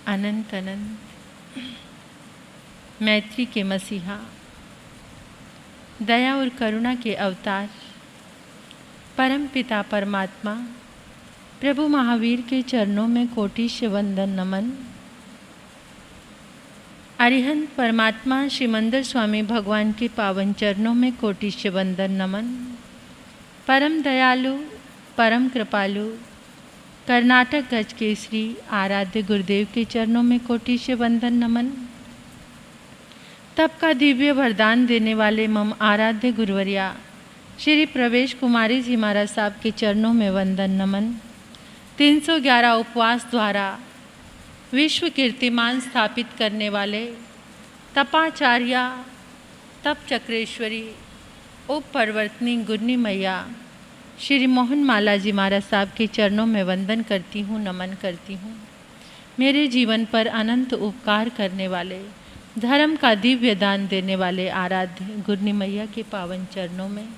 अनंत अनंत मैत्री के मसीहा, दया और करुणा के अवतार, परम पिता परमात्मा प्रभु महावीर के चरणों में कोटिश वंदन नमन। अरिहंत परमात्मा श्रीमंदर स्वामी भगवान के पावन चरणों में कोटिश वंदन नमन। परम दयालु, परम कृपालु, कर्नाटक गज केसरी आराध्य गुरुदेव के चरणों में कोटिश वंदन नमन। तप का दिव्य वरदान देने वाले मम आराध्य गुरुवर्या श्री प्रवेश कुमारी जी महाराज साहब के चरणों में वंदन नमन। 311 उपवास द्वारा विश्व कीर्तिमान स्थापित करने वाले तपाचार्या तप चक्रेश्वरी उप परवर्तनी गुरनी मैया श्री मोहन माला जी महाराज साहब के चरणों में वंदन करती हूँ, नमन करती हूँ। मेरे जीवन पर अनंत उपकार करने वाले, धर्म का दिव्य दान देने वाले आराध्य गुरनी मैया के पावन चरणों में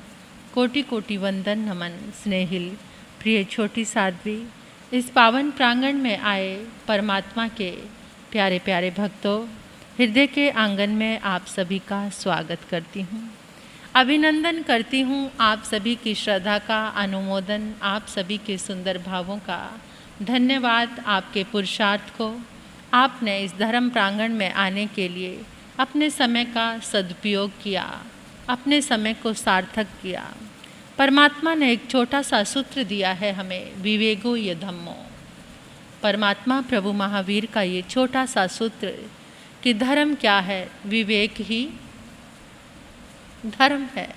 कोटि कोटि वंदन नमन। स्नेहिल प्रिय छोटी साध्वी, इस पावन प्रांगण में आए परमात्मा के प्यारे प्यारे भक्तों, हृदय के आंगन में आप सभी का स्वागत करती हूँ, अभिनंदन करती हूँ। आप सभी की श्रद्धा का अनुमोदन, आप सभी के सुंदर भावों का धन्यवाद। आपके पुरुषार्थ को आपने इस धर्म प्रांगण में आने के लिए अपने समय का सदुपयोग किया, अपने समय को सार्थक किया। परमात्मा ने एक छोटा सा सूत्र दिया है हमें, विवेको ये धम्मो। परमात्मा प्रभु महावीर का ये छोटा सा सूत्र कि धर्म क्या है, विवेक ही धर्म है।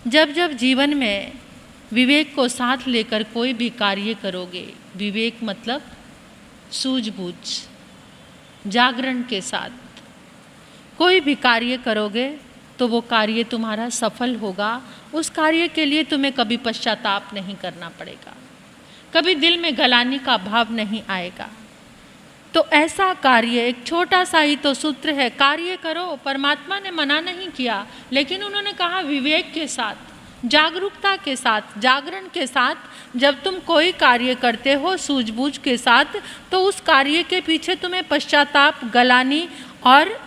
जब जब जीवन में विवेक को साथ लेकर कोई भी कार्य करोगे, विवेक मतलब सूझबूझ, जागरण के साथ कोई भी कार्य करोगे तो वो कार्य तुम्हारा सफल होगा। उस कार्य के लिए तुम्हें कभी पश्चाताप नहीं करना पड़ेगा, कभी दिल में गलानी का भाव नहीं आएगा। तो ऐसा कार्य, एक छोटा सा ही तो सूत्र है, कार्य करो। परमात्मा ने मना नहीं किया, लेकिन उन्होंने कहा विवेक के साथ, जागरूकता के साथ, जागरण के साथ जब तुम कोई कार्य करते हो सूझबूझ के साथ, तो उस कार्य के पीछे तुम्हें पश्चाताप, गलानी और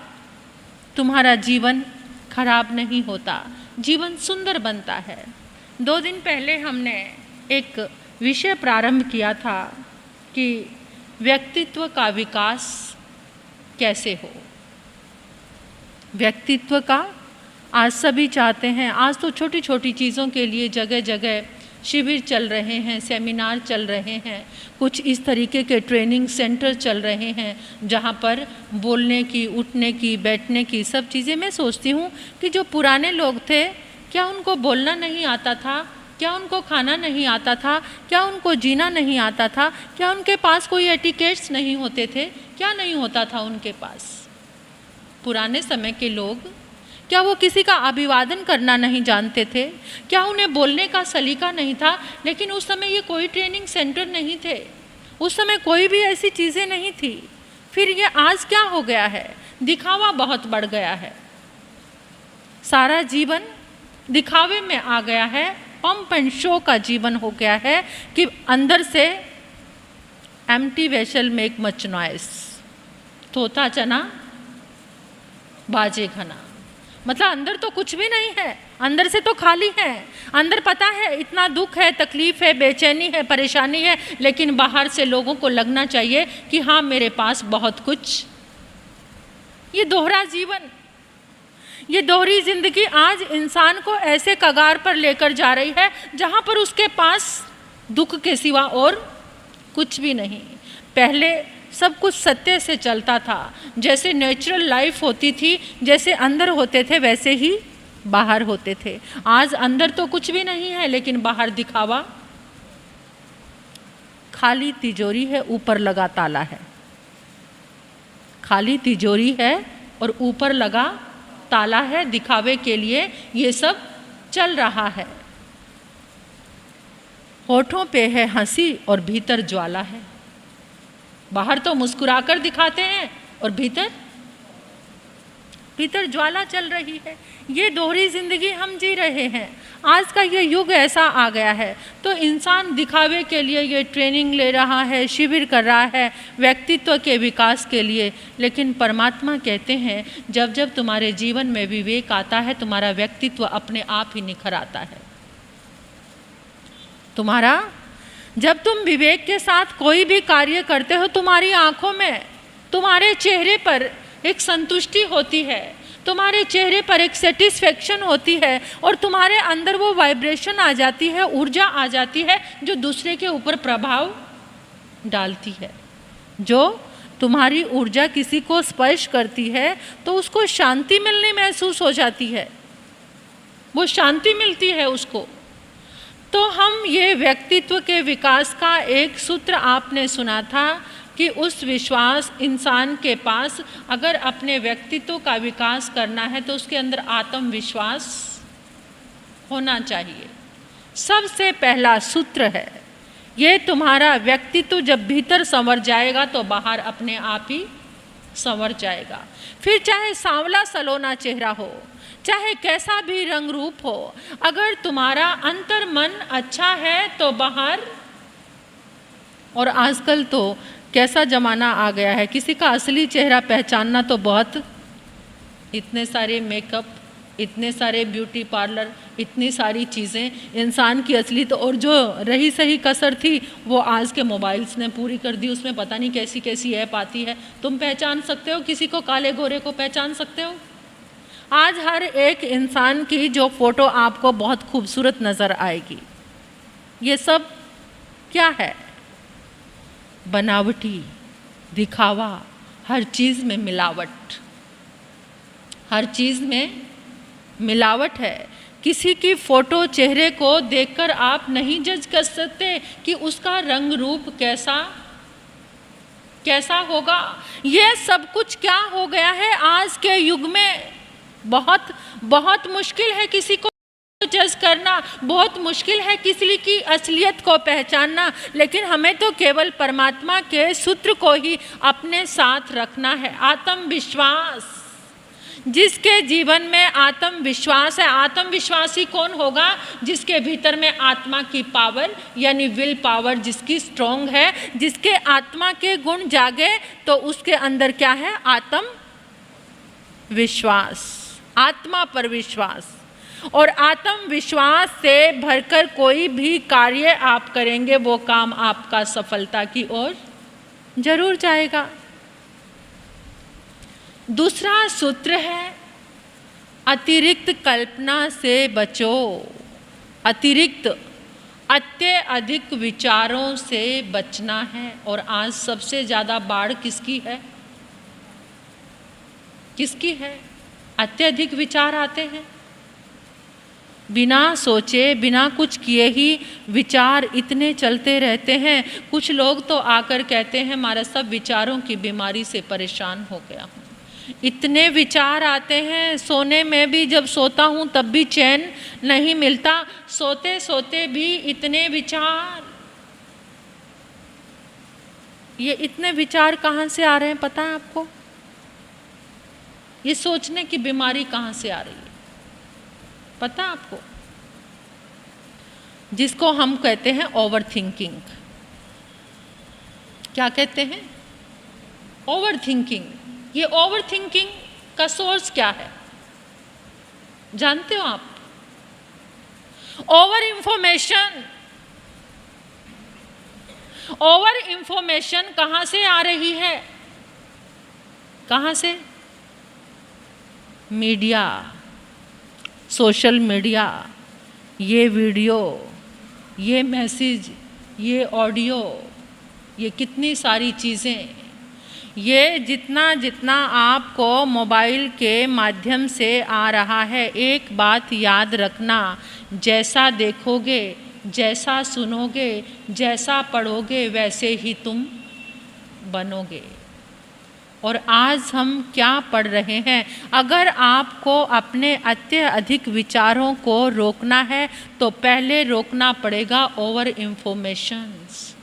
तुम्हारा जीवन खराब नहीं होता, जीवन सुंदर बनता है। 2 दिन पहले हमने एक विषय प्रारंभ किया था कि व्यक्तित्व का विकास कैसे हो। व्यक्तित्व का आज सभी चाहते हैं। आज तो छोटी छोटी चीज़ों के लिए जगह जगह शिविर चल रहे हैं, सेमिनार चल रहे हैं, कुछ इस तरीके के ट्रेनिंग सेंटर चल रहे हैं जहाँ पर बोलने की, उठने की, बैठने की सब चीज़ें। मैं सोचती हूँ कि जो पुराने लोग थे, क्या उनको बोलना नहीं आता था? क्या उनको खाना नहीं आता था? क्या उनको जीना नहीं आता था? क्या उनके पास कोई एटिकेट्स नहीं होते थे? क्या नहीं होता था उनके पास? पुराने समय के लोग, क्या वो किसी का अभिवादन करना नहीं जानते थे? क्या उन्हें बोलने का सलीका नहीं था? लेकिन उस समय ये कोई ट्रेनिंग सेंटर नहीं थे, उस समय कोई भी ऐसी चीज़ें नहीं थी। फिर ये आज क्या हो गया है? दिखावा बहुत बढ़ गया है, सारा जीवन दिखावे में आ गया है, पंप एंड शो का जीवन हो गया है कि अंदर से empty vessel make much noise, तोता चना बाजे घना। मतलब अंदर तो कुछ भी नहीं है, अंदर से तो खाली है। अंदर पता है इतना दुख है, तकलीफ है, बेचैनी है, परेशानी है, लेकिन बाहर से लोगों को लगना चाहिए कि हाँ मेरे पास बहुत कुछ। ये दोहरा जीवन, ये दोहरी जिंदगी आज इंसान को ऐसे कगार पर लेकर जा रही है जहाँ पर उसके पास दुख के सिवा और कुछ भी नहीं। पहले सब कुछ सत्य से चलता था, जैसे नेचुरल लाइफ होती थी, जैसे अंदर होते थे वैसे ही बाहर होते थे। आज अंदर तो कुछ भी नहीं है, लेकिन बाहर दिखावा। खाली तिजोरी है, ऊपर लगा ताला है। खाली तिजोरी है और ऊपर लगा ताला है, दिखावे के लिए ये सब चल रहा है। होठों पे है हंसी और भीतर ज्वाला है। बाहर तो मुस्कुराकर दिखाते हैं और भीतर भीतर ज्वाला चल रही है। ये दोहरी ज़िंदगी हम जी रहे हैं। आज का ये युग ऐसा आ गया है, तो इंसान दिखावे के लिए ये ट्रेनिंग ले रहा है, शिविर कर रहा है व्यक्तित्व के विकास के लिए। लेकिन परमात्मा कहते हैं जब जब तुम्हारे जीवन में विवेक आता है, तुम्हारा व्यक्तित्व अपने आप ही निखर आता है। तुम्हारा जब तुम विवेक के साथ कोई भी कार्य करते हो, तुम्हारी आंखों में, तुम्हारे चेहरे पर एक संतुष्टि होती है, तुम्हारे चेहरे पर एक सेटिस्फेक्शन होती है और तुम्हारे अंदर वो वाइब्रेशन आ जाती है, ऊर्जा आ जाती है जो दूसरे के ऊपर प्रभाव डालती है। जो तुम्हारी ऊर्जा किसी को स्पर्श करती है तो उसको शांति मिलनी महसूस हो जाती है, वो शांति मिलती है उसको। तो हम ये व्यक्तित्व के विकास का एक सूत्र आपने सुना था कि उस विश्वास इंसान के पास अगर अपने व्यक्तित्व का विकास करना है तो उसके अंदर आत्मविश्वास होना चाहिए। सबसे पहला सूत्र है ये। तुम्हारा व्यक्तित्व जब भीतर संवर जाएगा तो बाहर अपने आप ही संवर जाएगा। फिर चाहे सांवला सलोना चेहरा हो, चाहे कैसा भी रंग रूप हो, अगर तुम्हारा अंतर मन अच्छा है तो बाहर। और आजकल तो कैसा ज़माना आ गया है, किसी का असली चेहरा पहचानना तो बहुत, इतने सारे मेकअप, इतने सारे ब्यूटी पार्लर, इतनी सारी चीज़ें, इंसान की असली तो, और जो रही सही कसर थी वो आज के मोबाइल्स ने पूरी कर दी। उसमें पता नहीं कैसी कैसी ऐप आती है, तुम पहचान सकते हो किसी को, काले गोरे को पहचान सकते हो। आज हर एक इंसान की जो फ़ोटो आपको बहुत खूबसूरत नज़र आएगी। ये सब क्या है? बनावटी, दिखावा, हर चीज़ में मिलावट, हर चीज़ में मिलावट है। किसी की फ़ोटो, चेहरे को देखकर आप नहीं जज कर सकते कि उसका रंग रूप कैसा होगा। ये सब कुछ क्या हो गया है आज के युग में। बहुत मुश्किल है किसी को जज करना, बहुत मुश्किल है किसी की असलियत को पहचानना। लेकिन हमें तो केवल परमात्मा के सूत्र को ही अपने साथ रखना है। आत्मविश्वास, जिसके जीवन में आत्मविश्वास है, आत्मविश्वासी कौन होगा? जिसके भीतर में आत्मा की पावर यानी विल पावर जिसकी स्ट्रॉन्ग है, जिसके आत्मा के गुण जागे तो उसके अंदर क्या है? आत्मविश्वास, आत्मा पर विश्वास। और आत्मविश्वास से भरकर कोई भी कार्य आप करेंगे वो काम आपका सफलता की ओर जरूर जाएगा। दूसरा सूत्र है अतिरिक्त कल्पना से बचो। अत्यधिक विचारों से बचना है। और आज सबसे ज़्यादा बाढ़ किसकी है? किसकी है? अत्यधिक विचार आते हैं, बिना सोचे बिना कुछ किए ही विचार इतने चलते रहते हैं। कुछ लोग तो आकर कहते हैं हमारा सब विचारों की बीमारी से परेशान हो गया हूँ। इतने विचार आते हैं, सोने में भी जब सोता हूँ तब भी चैन नहीं मिलता, सोते सोते भी इतने विचार। ये इतने विचार कहाँ से आ रहे हैं पता है आपको? ये सोचने की बीमारी कहाँ से आ रही है पता है आपको? जिसको हम कहते हैं ओवर थिंकिंग। क्या कहते हैं? Over thinking. ये ओवर थिंकिंग का सोर्स क्या है जानते हो आप? Over information. ओवर इंफॉर्मेशन कहाँ से आ रही है? कहाँ से? मीडिया, सोशल मीडिया, ये वीडियो, ये मैसेज, ये ऑडियो, ये कितनी सारी चीज़ें। ये जितना जितना आपको मोबाइल के माध्यम से आ रहा है, एक बात याद रखना, जैसा देखोगे, जैसा सुनोगे, जैसा पढ़ोगे वैसे ही तुम बनोगे। और आज हम क्या पढ़ रहे हैं? अगर आपको अपने अत्यधिक विचारों को रोकना है तो पहले रोकना पड़ेगा ओवर इंफॉर्मेशंस।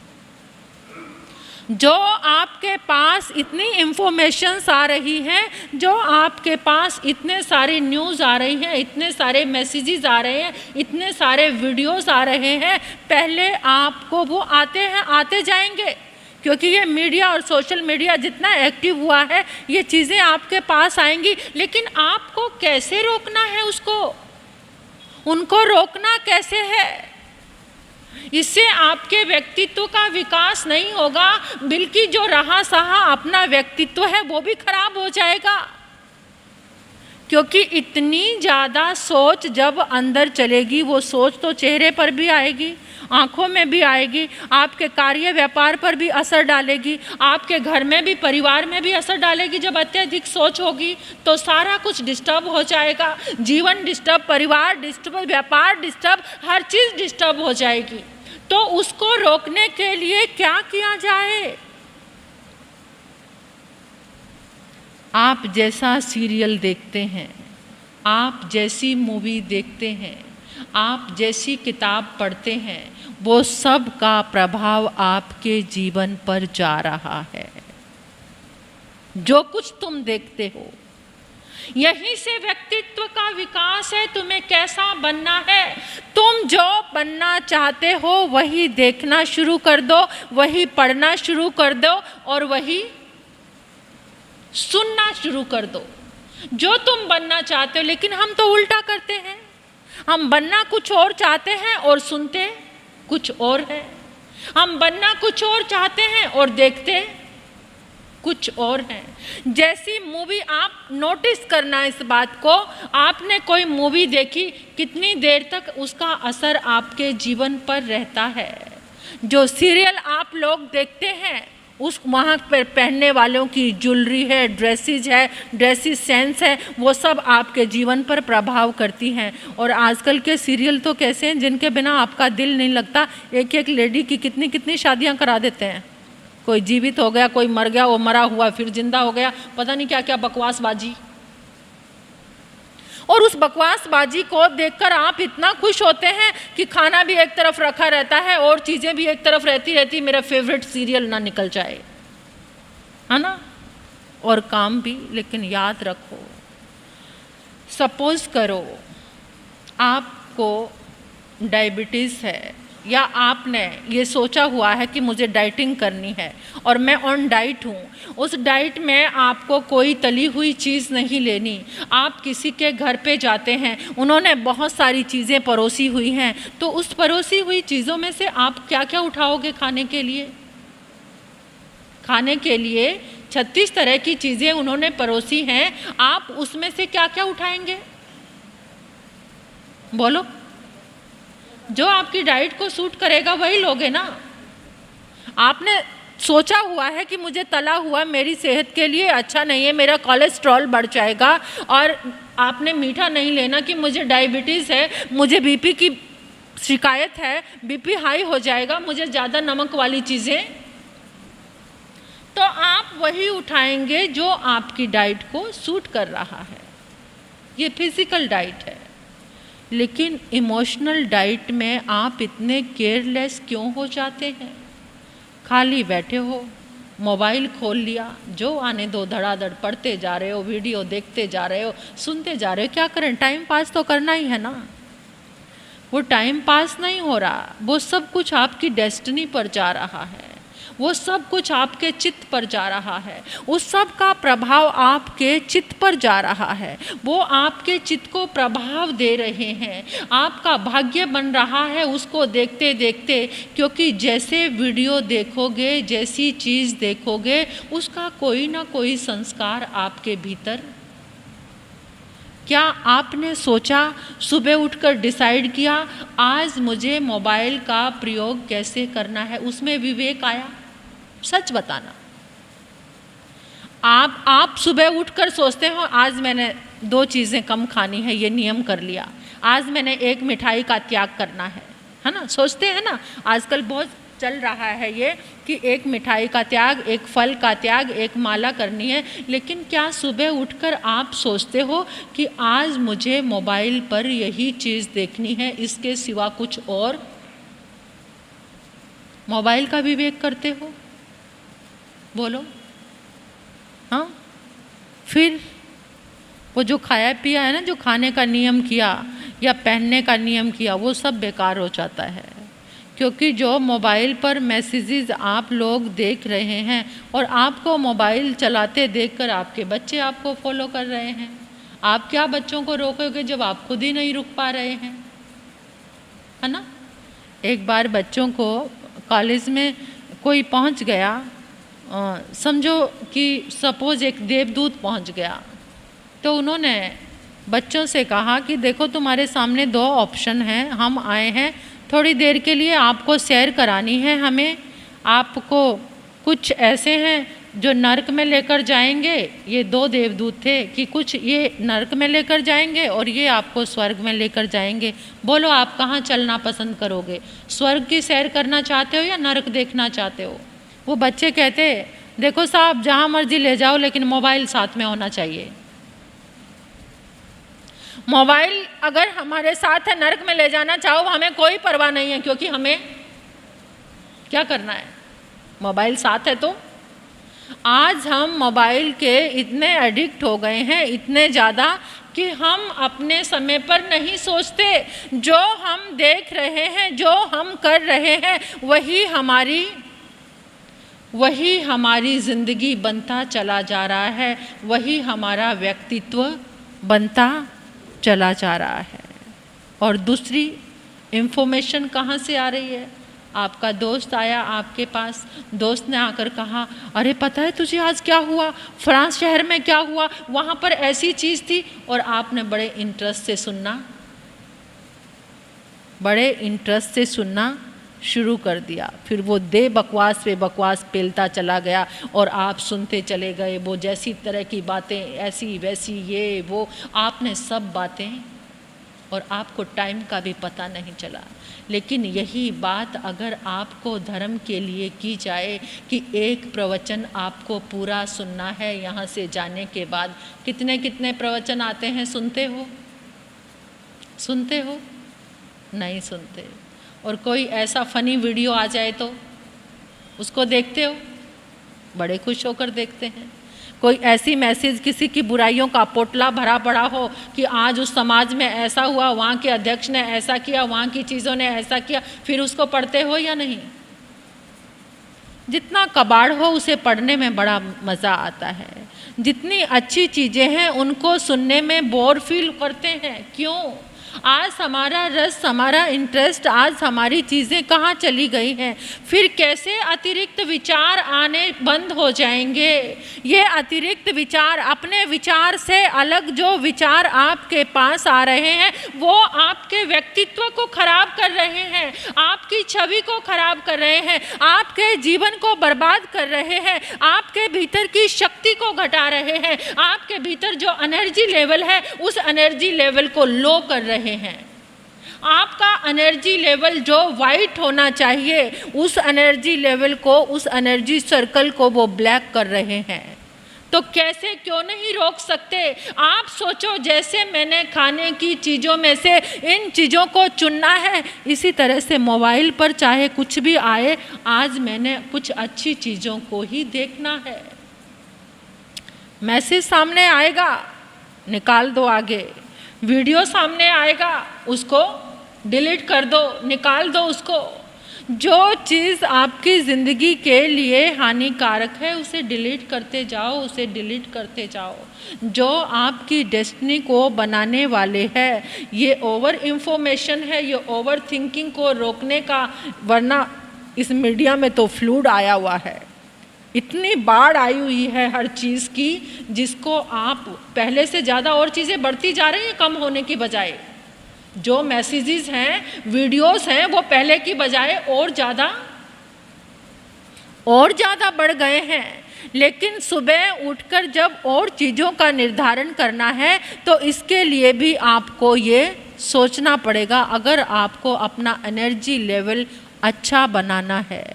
जो आपके पास इतनी इंफॉर्मेशंस आ रही हैं, जो आपके पास इतने सारे न्यूज़ आ रही हैं, इतने सारे मैसेजेस आ रहे हैं, इतने सारे वीडियोस आ रहे हैं, पहले आपको वो आते हैं, आते जाएंगे, क्योंकि ये मीडिया और सोशल मीडिया जितना एक्टिव हुआ है ये चीज़ें आपके पास आएंगी। लेकिन आपको कैसे रोकना है उसको, उनको रोकना कैसे है? इससे आपके व्यक्तित्व का विकास नहीं होगा, बल्कि जो रहा सहा अपना व्यक्तित्व है वो भी खराब हो जाएगा। क्योंकि इतनी ज़्यादा सोच जब अंदर चलेगी, वो सोच तो चेहरे पर भी आएगी, आँखों में भी आएगी, आपके कार्य व्यापार पर भी असर डालेगी, आपके घर में भी, परिवार में भी असर डालेगी। जब अत्यधिक सोच होगी तो सारा कुछ डिस्टर्ब हो जाएगा, जीवन डिस्टर्ब, परिवार डिस्टर्ब, व्यापार डिस्टर्ब, हर चीज़ डिस्टर्ब हो जाएगी। तो उसको रोकने के लिए क्या किया जाए? आप जैसा सीरियल देखते हैं, आप जैसी मूवी देखते हैं, आप जैसी किताब पढ़ते हैं, वो सब का प्रभाव आपके जीवन पर जा रहा है। जो कुछ तुम देखते हो, यहीं से व्यक्तित्व का विकास है। तुम्हें कैसा बनना है, तुम जो बनना चाहते हो वही देखना शुरू कर दो, वही पढ़ना शुरू कर दो और वही सुनना शुरू कर दो जो तुम बनना चाहते हो। लेकिन हम तो उल्टा करते हैं, हम बनना कुछ और चाहते हैं और सुनते कुछ और है। हम बनना कुछ और चाहते हैं और देखते कुछ और है। जैसी मूवी, आप नोटिस करना इस बात को, आपने कोई मूवी देखी, कितनी देर तक उसका असर आपके जीवन पर रहता है। जो सीरियल आप लोग देखते हैं, उस वहाँ पर पहनने वालों की ज्वेलरी है, ड्रेसेस है, ड्रेसिस सेंस है, वो सब आपके जीवन पर प्रभाव करती हैं। और आजकल के सीरियल तो कैसे हैं जिनके बिना आपका दिल नहीं लगता। एक एक लेडी की कितनी कितनी शादियाँ करा देते हैं। कोई जीवित हो गया, कोई मर गया, वो मरा हुआ फिर जिंदा हो गया, पता नहीं क्या क्या बकवासबाजी। और उस बकवासबाजी को देखकर आप इतना खुश होते हैं कि खाना भी एक तरफ रखा रहता है और चीज़ें भी एक तरफ रहती मेरा फेवरेट सीरियल ना निकल जाए, है ना, और काम भी। लेकिन याद रखो, सपोज करो आपको डायबिटीज़ है, या आपने ये सोचा हुआ है कि मुझे डाइटिंग करनी है और मैं ऑन डाइट हूँ। उस डाइट में आपको कोई तली हुई चीज़ नहीं लेनी। आप किसी के घर पे जाते हैं, उन्होंने बहुत सारी चीज़ें परोसी हुई हैं, तो उस परोसी हुई चीज़ों में से आप क्या क्या उठाओगे खाने के लिए? खाने के लिए 36 तरह की चीज़ें उन्होंने परोसी हैं, आप उसमें से क्या क्या उठाएंगे? बोलो। जो आपकी डाइट को सूट करेगा वही लोगे ना। आपने सोचा हुआ है कि मुझे तला हुआ मेरी सेहत के लिए अच्छा नहीं है, मेरा कोलेस्ट्रॉल बढ़ जाएगा, और आपने मीठा नहीं लेना कि मुझे डायबिटीज़ है, मुझे बीपी की शिकायत है, बीपी हाई हो जाएगा, मुझे ज़्यादा नमक वाली चीज़ें। तो आप वही उठाएंगे जो आपकी डाइट को सूट कर रहा है। ये फिजिकल डाइट है। लेकिन इमोशनल डाइट में आप इतने केयरलेस क्यों हो जाते हैं? खाली बैठे हो, मोबाइल खोल लिया, जो आने दो धड़ाधड़ पढ़ते जा रहे हो, वीडियो देखते जा रहे हो, सुनते जा रहे हो। क्या करें, टाइम पास तो करना ही है ना। वो टाइम पास नहीं हो रहा, वो सब कुछ आपकी डेस्टिनी पर जा रहा है, वो सब कुछ आपके चित्त पर जा रहा है, उस सब का प्रभाव आपके चित्त पर जा रहा है, वो आपके चित्त को प्रभाव दे रहे हैं, आपका भाग्य बन रहा है उसको देखते देखते। क्योंकि जैसे वीडियो देखोगे, जैसी चीज़ देखोगे, उसका कोई ना कोई संस्कार आपके भीतर। क्या आपने सोचा, सुबह उठकर डिसाइड किया आज मुझे मोबाइल का प्रयोग कैसे करना है? उसमें विवेक आया? सच बताना। आप सुबह उठकर सोचते हो आज मैंने 2 चीज़ें कम खानी है, ये नियम कर लिया, आज मैंने 1 मिठाई का त्याग करना है ना। सोचते हैं ना, आजकल बहुत चल रहा है ये कि 1 मिठाई का त्याग, 1 फल का त्याग, 1 माला करनी है। लेकिन क्या सुबह उठकर आप सोचते हो कि आज मुझे मोबाइल पर यही चीज़ देखनी है, इसके सिवा कुछ और? मोबाइल का विवेक करते हो? बोलो। हाँ, फिर वो जो खाया पिया है ना, जो खाने का नियम किया या पहनने का नियम किया, वो सब बेकार हो जाता है। क्योंकि जो मोबाइल पर मैसेजेस आप लोग देख रहे हैं और आपको मोबाइल चलाते देखकर आपके बच्चे आपको फॉलो कर रहे हैं। आप क्या बच्चों को रोकोगे जब आप खुद ही नहीं रुक पा रहे हैं, है ना। एक बार बच्चों को कॉलेज में कोई पहुंच गया, समझो कि सपोज एक देवदूत पहुंच गया, तो उन्होंने बच्चों से कहा कि देखो तुम्हारे सामने 2 ऑप्शन हैं, हम आए हैं थोड़ी देर के लिए, आपको सैर करानी है हमें। आपको कुछ ऐसे हैं जो नरक में लेकर जाएंगे, ये 2 देवदूत थे, कि कुछ ये नरक में लेकर जाएंगे और ये आपको स्वर्ग में लेकर जाएंगे। बोलो आप कहाँ चलना पसंद करोगे, स्वर्ग की सैर करना चाहते हो या नरक देखना चाहते हो। वो बच्चे कहते देखो साहब जहाँ मर्जी ले जाओ, लेकिन मोबाइल साथ में होना चाहिए। मोबाइल अगर हमारे साथ है, नरक में ले जाना चाहो हमें कोई परवाह नहीं है, क्योंकि हमें क्या करना है, मोबाइल साथ है। तो आज हम मोबाइल के इतने एडिक्ट हो गए हैं, इतने ज़्यादा, कि हम अपने समय पर नहीं सोचते। जो हम देख रहे हैं, जो हम कर रहे हैं, वही हमारी ज़िंदगी बनता चला जा रहा है, वही हमारा व्यक्तित्व बनता चला जा रहा है। और दूसरी इन्फॉर्मेशन कहाँ से आ रही है, आपका दोस्त आया आपके पास, दोस्त ने आकर कहा अरे पता है तुझे आज क्या हुआ, फ्रांस शहर में क्या हुआ, वहाँ पर ऐसी चीज़ थी, और आपने बड़े इंटरेस्ट से सुनना शुरू कर दिया। फिर वो बकवास पे बकवास पेलता चला गया और आप सुनते चले गए। वो जैसी तरह की बातें, ऐसी वैसी, ये वो, आपने सब बातें, और आपको टाइम का भी पता नहीं चला। लेकिन यही बात अगर आपको धर्म के लिए की जाए कि एक प्रवचन आपको पूरा सुनना है, यहाँ से जाने के बाद कितने कितने प्रवचन आते हैं, सुनते हो? नहीं सुनते। और कोई ऐसा फ़नी वीडियो आ जाए तो उसको देखते हो, बड़े खुश होकर देखते हैं। कोई ऐसी मैसेज, किसी की बुराइयों का पोटला भरा पड़ा हो कि आज उस समाज में ऐसा हुआ, वहाँ के अध्यक्ष ने ऐसा किया, वहाँ की चीज़ों ने ऐसा किया, फिर उसको पढ़ते हो या नहीं? जितना कबाड़ हो उसे पढ़ने में बड़ा मज़ा आता है, जितनी अच्छी चीज़ें हैं उनको सुनने में बोर फील करते हैं। क्यों? आज हमारा रस, हमारा इंटरेस्ट, आज हमारी चीज़ें कहाँ चली गई हैं? फिर कैसे अतिरिक्त विचार आने बंद हो जाएंगे? ये अतिरिक्त विचार, अपने विचार से अलग जो विचार आपके पास आ रहे हैं, वो आपके व्यक्तित्व को खराब कर रहे हैं, आपकी छवि को खराब कर रहे हैं, आपके जीवन को बर्बाद कर रहे हैं, आपके भीतर की शक्ति को घटा रहे हैं, आपके भीतर जो एनर्जी लेवल है उस एनर्जी लेवल को लो कर रहे हैं। आपका एनर्जी लेवल जो वाइट होना चाहिए, उस एनर्जी लेवल को, उस एनर्जी सर्कल को वो ब्लैक कर रहे हैं। तो कैसे, क्यों नहीं रोक सकते? आप सोचो, जैसे मैंने खाने की चीज़ों में से इन चीज़ों को चुनना है, इसी तरह से मोबाइल पर चाहे कुछ भी आए, आज मैंने कुछ अच्छी चीज़ों को ही देखना है। मैसेज सामने आएगा, निकाल दो आगे। वीडियो सामने आएगा, उसको डिलीट कर दो, निकाल दो उसको। जो चीज़ आपकी ज़िंदगी के लिए हानिकारक है उसे डिलीट करते जाओ, उसे डिलीट करते जाओ। जो आपकी डेस्टिनी को बनाने वाले हैं, ये ओवर इंफॉर्मेशन है, ये ओवर थिंकिंग को रोकने का, वरना इस मीडिया में तो फ्लूड आया हुआ है, इतनी बाढ़ आई हुई है हर चीज़ की, जिसको आप पहले से ज़्यादा और चीज़ें बढ़ती जा रही हैं कम होने की बजाय। जो मैसेजेस हैं, वीडियोस हैं, वो पहले की बजाय और ज़्यादा बढ़ गए हैं। लेकिन सुबह उठकर जब और चीज़ों का निर्धारण करना है तो इसके लिए भी आपको ये सोचना पड़ेगा, अगर आपको अपना एनर्जी लेवल अच्छा बनाना है।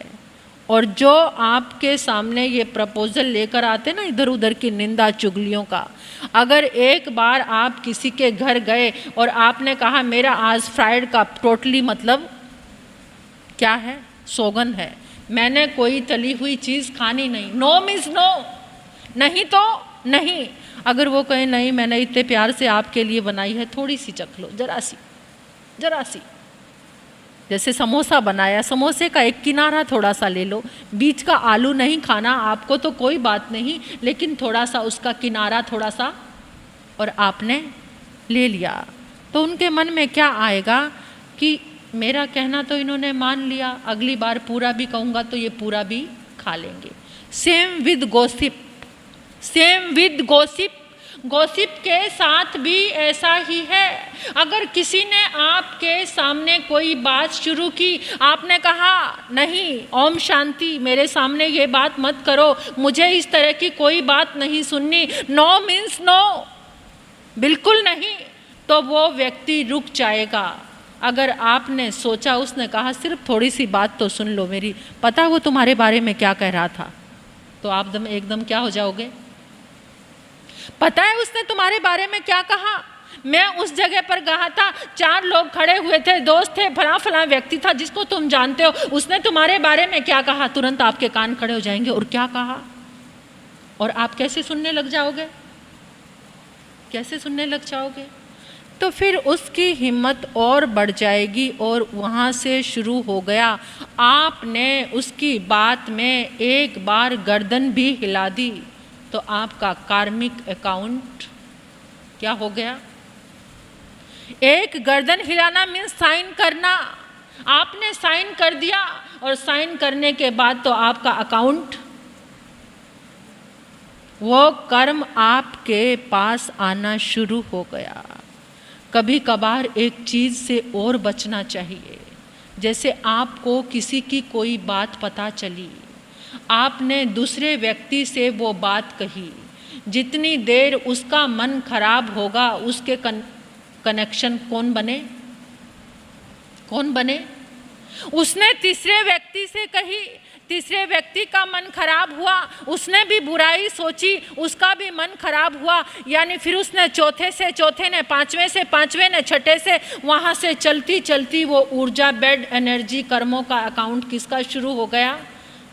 और जो आपके सामने ये प्रपोज़ल लेकर आते ना इधर उधर की निंदा चुगलियों का, अगर एक बार आप किसी के घर गए और आपने कहा मेरा आज फ्राइड का टोटली मतलब क्या है, सोगन है, मैंने कोई तली हुई चीज़ खानी नहीं। नो मीन्स नो, नहीं तो नहीं। अगर वो कहे नहीं मैंने इतने प्यार से आपके लिए बनाई है, थोड़ी सी चख लो, जरा सी। जैसे समोसा बनाया, समोसे का एक किनारा थोड़ा सा ले लो, बीच का आलू नहीं खाना आपको तो कोई बात नहीं, लेकिन थोड़ा सा उसका किनारा थोड़ा सा, और आपने ले लिया तो उनके मन में क्या आएगा कि मेरा कहना तो इन्होंने मान लिया, अगली बार पूरा भी कहूँगा तो ये पूरा भी खा लेंगे। सेम विद गॉसिप, गॉसिप के साथ भी ऐसा ही है। अगर किसी ने आपके सामने कोई बात शुरू की, आपने कहा नहीं ओम शांति, मेरे सामने ये बात मत करो, मुझे इस तरह की कोई बात नहीं सुननी, नो मीन्स नो, बिल्कुल नहीं, तो वो व्यक्ति रुक जाएगा। अगर आपने सोचा, उसने कहा सिर्फ थोड़ी सी बात तो सुन लो मेरी, पता वो तुम्हारे बारे में क्या कह रहा था, तो आप एकदम क्या हो जाओगे? पता है उसने तुम्हारे बारे में क्या कहा? मैं उस जगह पर गया था, 4 लोग खड़े हुए थे, दोस्त थे, फला व्यक्ति था जिसको तुम जानते हो, उसने तुम्हारे बारे में क्या कहा? तुरंत आपके कान खड़े हो जाएंगे, और क्या कहा? और आप कैसे सुनने लग जाओगे? कैसे सुनने लग जाओगे? तो फिर उसकी हिम्मत और बढ़ जाएगी, और वहाँ से शुरू हो गया। आपने उसकी बात में एक बार गर्दन भी हिला दी तो आपका कार्मिक अकाउंट क्या हो गया? एक गर्दन हिलाना मीन्स साइन करना। आपने साइन कर दिया, और साइन करने के बाद तो आपका अकाउंट, वो कर्म आपके पास आना शुरू हो गया। कभी कभार एक चीज़ से और बचना चाहिए। जैसे आपको किसी की कोई बात पता चली, आपने दूसरे व्यक्ति से वो बात कही, जितनी देर उसका मन खराब होगा, उसके कनेक्शन कौन बने? उसने तीसरे व्यक्ति से कही, तीसरे व्यक्ति का मन खराब हुआ, उसने भी बुराई सोची, उसका भी मन खराब हुआ, यानी फिर उसने चौथे से चौथे ने, पांचवें से पांचवें ने, छठे से, वहाँ से चलती चलती वो ऊर्जा, बेड एनर्जी, कर्मों का अकाउंट किसका शुरू हो गया?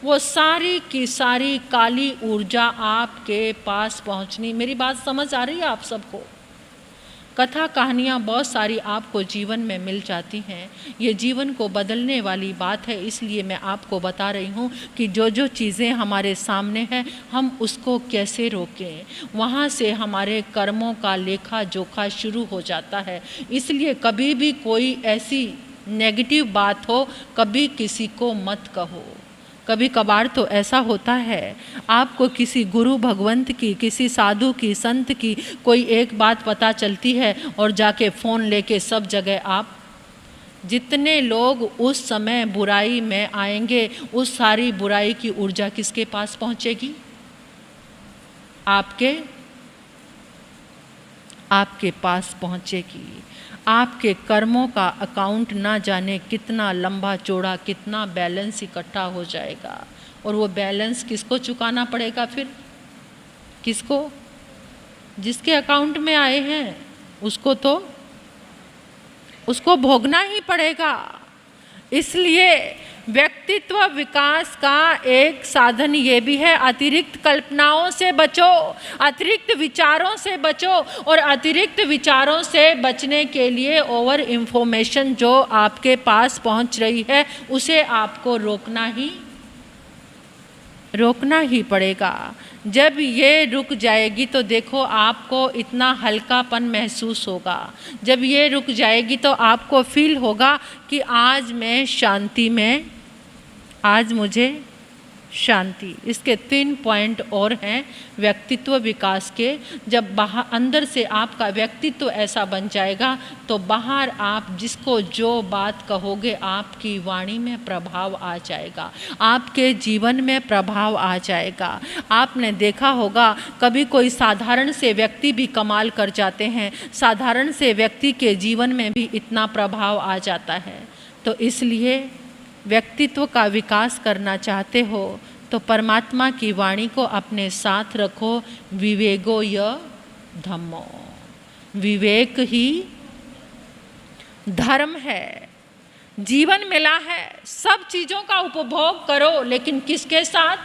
वो सारी की सारी काली ऊर्जा आपके पास पहुँचनी। मेरी बात समझ आ रही है आप सबको? कथा कहानियाँ बहुत सारी आपको जीवन में मिल जाती हैं। ये जीवन को बदलने वाली बात है, इसलिए मैं आपको बता रही हूँ कि जो जो चीज़ें हमारे सामने हैं हम उसको कैसे रोकें। वहाँ से हमारे कर्मों का लेखा जोखा शुरू हो जाता है। इसलिए कभी भी कोई ऐसी नेगेटिव बात हो, कभी किसी को मत कहो। कभी कभार तो ऐसा होता है, आपको किसी गुरु भगवंत की, किसी साधु की, संत की कोई एक बात पता चलती है, और जाके फ़ोन लेके सब जगह आप, जितने लोग उस समय बुराई में आएंगे, उस सारी बुराई की ऊर्जा किसके पास पहुंचेगी? आपके पास पहुंचेगी। आपके कर्मों का अकाउंट ना जाने कितना लंबा चौड़ा, कितना बैलेंस इकट्ठा हो जाएगा, और वो बैलेंस किसको चुकाना पड़ेगा फिर? किसको? जिसके अकाउंट में आए हैं उसको भोगना ही पड़ेगा। इसलिए व्यक्तित्व विकास का एक साधन ये भी है, अतिरिक्त कल्पनाओं से बचो, अतिरिक्त विचारों से बचो, और अतिरिक्त विचारों से बचने के लिए ओवर इंफॉर्मेशन जो आपके पास पहुंच रही है उसे आपको रोकना ही पड़ेगा। जब ये रुक जाएगी तो देखो आपको इतना हल्कापन महसूस होगा। जब ये रुक जाएगी तो आपको फील होगा कि आज मैं शांति में, आज मुझे शांति। इसके 3 पॉइंट और हैं व्यक्तित्व विकास के। जब बाहर अंदर से आपका व्यक्तित्व ऐसा बन जाएगा तो बाहर आप जिसको जो बात कहोगे आपकी वाणी में प्रभाव आ जाएगा, आपके जीवन में प्रभाव आ जाएगा। आपने देखा होगा कभी कोई साधारण से व्यक्ति भी कमाल कर जाते हैं, साधारण से व्यक्ति के जीवन में भी इतना प्रभाव आ जाता है। तो इसलिए व्यक्तित्व का विकास करना चाहते हो तो परमात्मा की वाणी को अपने साथ रखो। विवेको य धम्मो, विवेक ही धर्म है। जीवन मिला है, सब चीज़ों का उपभोग करो, लेकिन किसके साथ?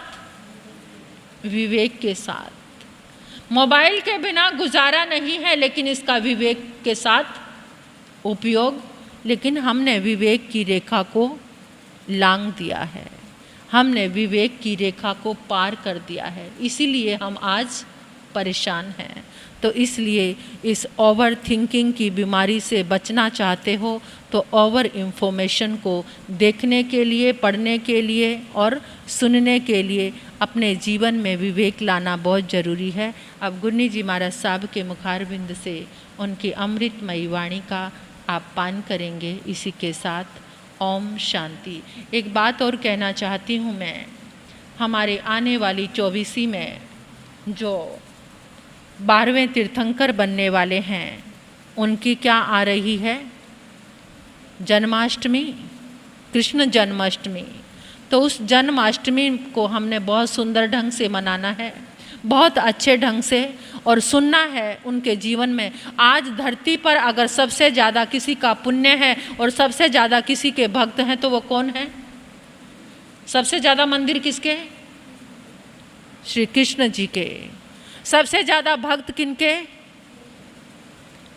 विवेक के साथ। मोबाइल के बिना गुजारा नहीं है, लेकिन इसका विवेक के साथ उपयोग। लेकिन हमने विवेक की रेखा को लांघ दिया है, हमने विवेक की रेखा को पार कर दिया है, इसीलिए हम आज परेशान हैं। तो इसलिए इस ओवर थिंकिंग की बीमारी से बचना चाहते हो तो ओवर इन्फॉर्मेशन को देखने के लिए, पढ़ने के लिए और सुनने के लिए अपने जीवन में विवेक लाना बहुत ज़रूरी है। अब गुन्नी जी महाराज साहब के मुखारबिंद से उनकी अमृतमयी वाणी का आप पान करेंगे। इसी के साथ ओम शांति। एक बात और कहना चाहती हूँ मैं, हमारे आने वाली 24वीं में जो 12वें तीर्थंकर बनने वाले हैं, उनकी क्या आ रही है? जन्माष्टमी, कृष्ण जन्माष्टमी। तो उस जन्माष्टमी को हमने बहुत सुंदर ढंग से मनाना है, बहुत अच्छे ढंग से, और सुनना है उनके जीवन में। आज धरती पर अगर सबसे ज़्यादा किसी का पुण्य है और सबसे ज़्यादा किसी के भक्त हैं तो वो कौन है? सबसे ज़्यादा मंदिर किसके हैं? श्री कृष्ण जी के। सबसे ज़्यादा भक्त किनके?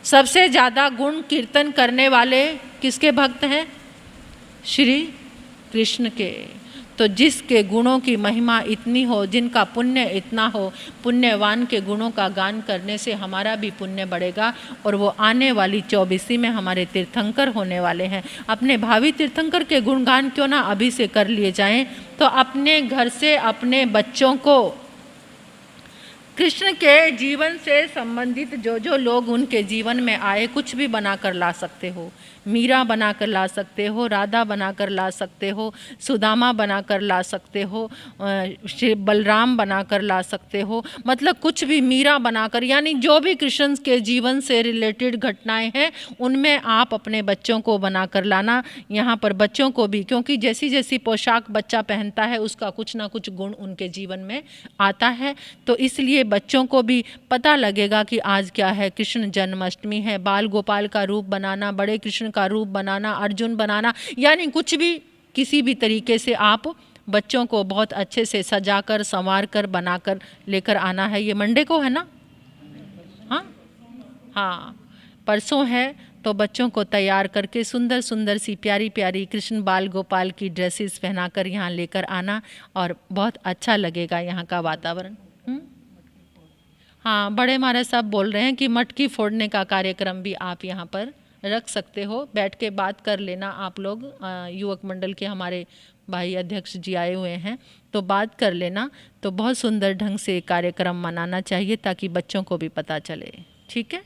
सबसे ज़्यादा गुण कीर्तन करने वाले किसके भक्त हैं? श्री कृष्ण के। तो जिसके गुणों की महिमा इतनी हो, जिनका पुण्य इतना हो, पुण्यवान के गुणों का गान करने से हमारा भी पुण्य बढ़ेगा और वो आने वाली 24वीं में हमारे तीर्थंकर होने वाले हैं। अपने भावी तीर्थंकर के गुणगान क्यों ना अभी से कर लिए जाएं। तो अपने घर से अपने बच्चों को कृष्ण के जीवन से संबंधित जो जो लोग उनके जीवन में आए, कुछ भी बनाकर ला सकते हो। मीरा बनाकर ला सकते हो, राधा बनाकर ला सकते हो, सुदामा बनाकर ला सकते हो, श्री बलराम बनाकर ला सकते हो, मतलब कुछ भी मीरा बनाकर, यानी जो भी कृष्ण के जीवन से रिलेटेड घटनाएं हैं उनमें आप अपने बच्चों को बनाकर लाना। यहाँ पर बच्चों को भी, क्योंकि जैसी जैसी पोशाक बच्चा पहनता है उसका कुछ ना कुछ गुण उनके जीवन में आता है, तो इसलिए बच्चों को भी पता लगेगा कि आज क्या है, कृष्ण जन्माष्टमी है। बाल गोपाल का रूप बनाना, बड़े कृष्ण का रूप बनाना, अर्जुन बनाना, यानी कुछ भी किसी भी तरीके से आप बच्चों को बहुत अच्छे से सजाकर संवार कर बनाकर लेकर आना है। ये मंडे को है ना? हाँ, परसों है। तो बच्चों को तैयार करके सुंदर सुंदर सी प्यारी प्यारी कृष्ण बाल गोपाल की ड्रेसेस पहनाकर यहाँ लेकर आना और बहुत अच्छा लगेगा यहाँ का वातावरण। हाँ, बड़े महाराज साहब बोल रहे हैं कि मटकी फोड़ने का कार्यक्रम भी आप यहाँ पर रख सकते हो, बैठ के बात कर लेना आप लोग। युवक मंडल के हमारे भाई अध्यक्ष जी आए हुए हैं, तो बात कर लेना। तो बहुत सुंदर ढंग से कार्यक्रम मनाना चाहिए ताकि बच्चों को भी पता चले। ठीक है।